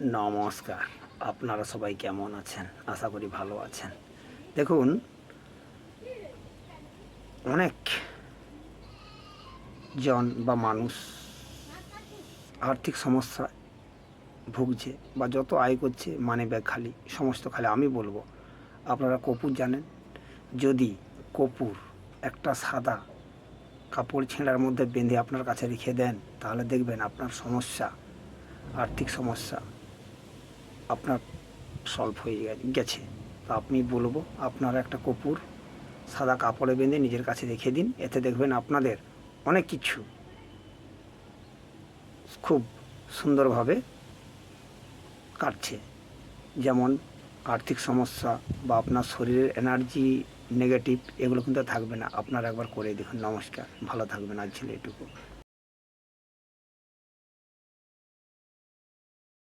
নমস্কার। আপনারা সবাই কেমন আছেন? আশা করি ভালো আছেন। দেখুন, অনেক জন বা মানুষ আর্থিক সমস্যায় ভুগছে বা যত আয় করছে মানি ব্যাগ খালি, সমস্ত খালি। আমি বলবো, আপনারা কর্পূর জানেন? যদি কর্পূর একটা সাদা কাপড় ছেঁড়ার মধ্যে বেঁধে আপনার কাছে রেখে দেন, তাহলে দেখবেন আপনার সমস্যা, আর্থিক সমস্যা আপনার সলভ হয়ে গেছে। তো আপনি বলবো, আপনারা একটা কর্পূর সাদা কাপড়ে বেঁধে নিজের কাছে রেখে দিন। এতে দেখবেন আপনাদের অনেক কিছু খুব সুন্দরভাবে কাটছে। যেমন আর্থিক সমস্যা বা আপনার শরীরের এনার্জি নেগেটিভ, এগুলো কিন্তু থাকবে না। আপনারা একবার করে দেখুন। নমস্কার, ভালো থাকবেন। আজ ছিল এটুকু।